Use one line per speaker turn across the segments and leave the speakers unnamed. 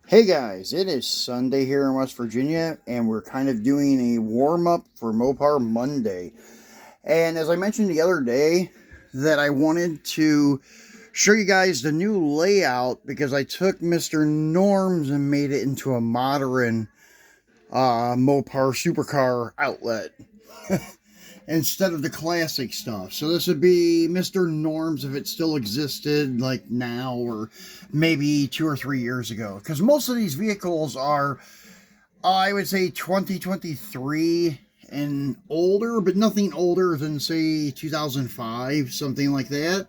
Hey guys, it is Sunday here in West Virginia, and we're kind of doing a warm-up for Mopar Monday. And as I mentioned the other day, that I wanted to show you guys the new layout because I took Mr.Norm's and made it into a modern Mopar supercar outlet instead of the classic stuff. So this would be Mr.Norm's if it still existed, like now or maybe 2 or 3 years ago. Because most of these vehicles are, I would say, 2023 and older, but nothing older than, say, 2005, something like that.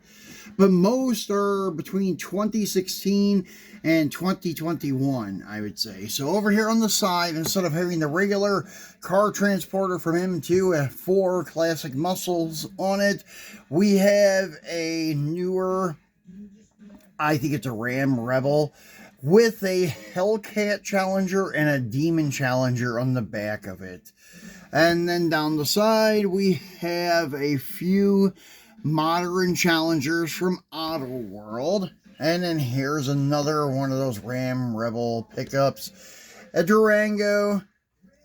But most are between 2016 and 2021, I would say. So over here on the side, instead of having the regular car transporter from M2 with 4 classic muscles on it, we have a newer, I think it's a Ram Rebel, with a Hellcat Challenger and a Demon Challenger on the back of it. And then down the side, we have a few modern Challengers from Auto World. And then here's another one of those Ram Rebel pickups, a Durango,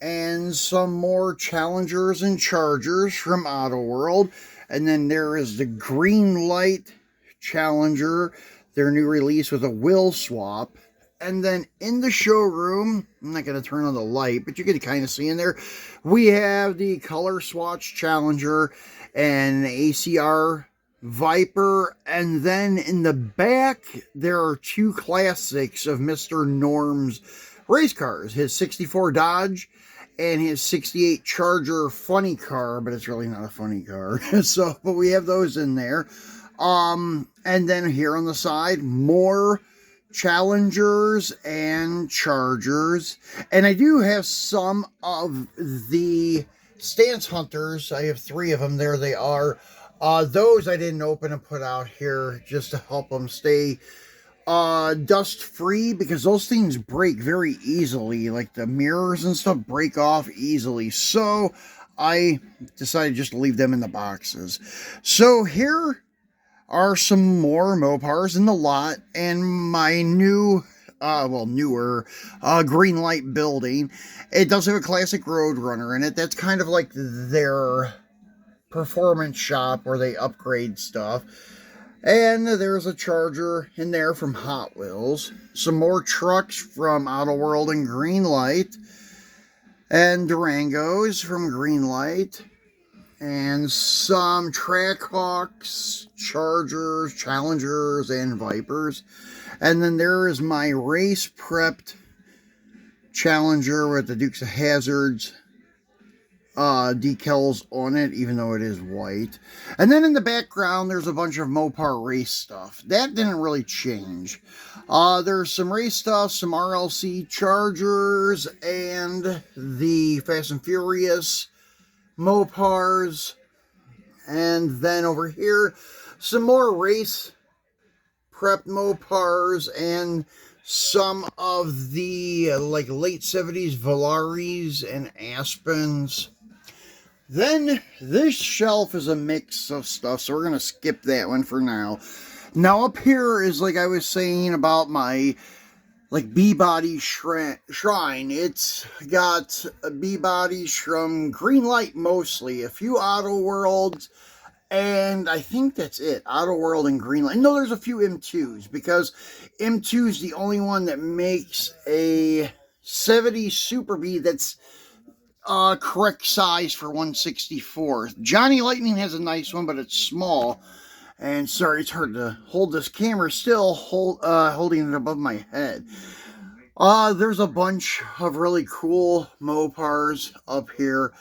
and some more Challengers and Chargers from Auto World. And then there is the Green Light Challenger, their new release with a wheel swap. And then in the showroom, I'm not going to turn on the light, but you can kind of see in there, we have the Color Swatch Challenger and ACR Viper. And then in the back, there are 2 classics of Mr.Norm's race cars. His 64 Dodge and his 68 Charger funny car, but it's really not a funny car. So, but we have those in there. And then here on the side, more Challengers and Chargers. And I do have some of the Stance Hunters. I have 3 of them. There they are. Those I didn't open and put out here just to help them stay dust free, because those things break very easily. Like the mirrors and stuff break off easily. So I decided just to leave them in the boxes. So here are some more Mopars in the lot, and my new, newer Green Light building. It does have a classic Roadrunner in it. That's kind of like their performance shop where they upgrade stuff. And there's a Charger in there from Hot Wheels. Some more trucks from Auto World and Green Light. And Durangos from Green Light. And some Trackhawks, Chargers, Challengers, and Vipers. And then there is my race prepped Challenger with the Dukes of Hazzards decals on it, even though it is white. And then in the background, there's a bunch of Mopar race stuff. That didn't really change. There's some race stuff, some RLC Chargers, and the Fast and Furious Mopars. And then over here, some more race prepped Mopars and some of the like late 70s Valaris and Aspens. Then this shelf is a mix of stuff, so we're going to skip that one for now. Now up here is, like I was saying about my like B-body shrine. It's got B-bodies from Green Light mostly, a few Auto Worlds, and I think that's it. Auto World and Green Light. No, there's a few M2s, because M2 is the only one that makes a 70 Super B that's correct size for 164. Johnny Lightning has a nice one, but it's small. And sorry, it's hard to hold this camera still, holding it above my head. There's a bunch of really cool Mopars up here.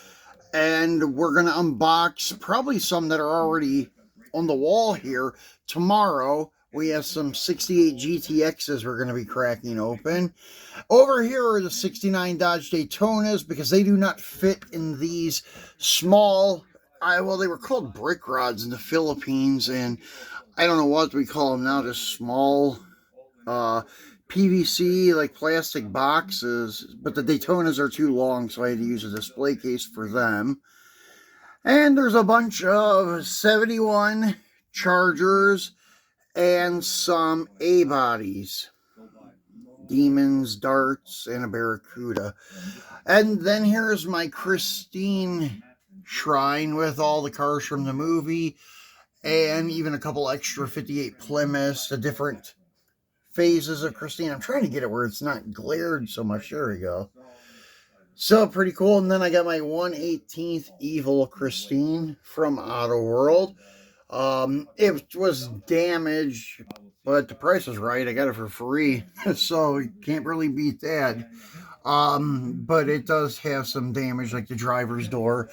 And we're going to unbox probably some that are already on the wall here. Tomorrow, we have some 68 GTXs we're going to be cracking open. Over here are the 69 Dodge Daytonas, because they do not fit in these small, well, they were called brick rods in the Philippines, and I don't know what we call them now, just small PVC, like plastic boxes, but the Daytonas are too long, so I had to use a display case for them. And there's a bunch of 71 Chargers and some A-bodies. demons, darts, and a barracuda. And then here's my Christine shrine with all the cars from the movie, and even a couple extra 58 Plymouths, the different phases of Christine. I'm trying to get it where it's not glared so much. There we go. So pretty cool. And then I got my 1/18th Evil Christine from Auto World. It was damaged, but the price was right. I got it for free, so you can't really beat that. But it does have some damage, like the driver's door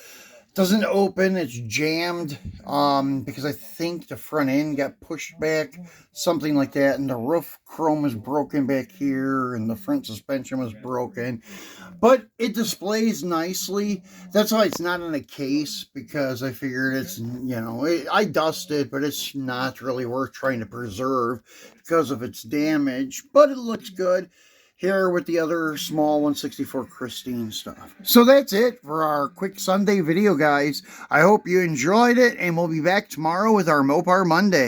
doesn't open, it's jammed, because I think the front end got pushed back, something like that, and the roof chrome was broken back here, and the front suspension was broken, but it displays nicely. That's why it's not in a case, because I figured it's, I dusted, but it's not really worth trying to preserve because of its damage, but it looks good here with the other small 164 Christine stuff. So that's it for our quick Sunday video, guys. I hope you enjoyed it, and we'll be back tomorrow with our Mopar Monday.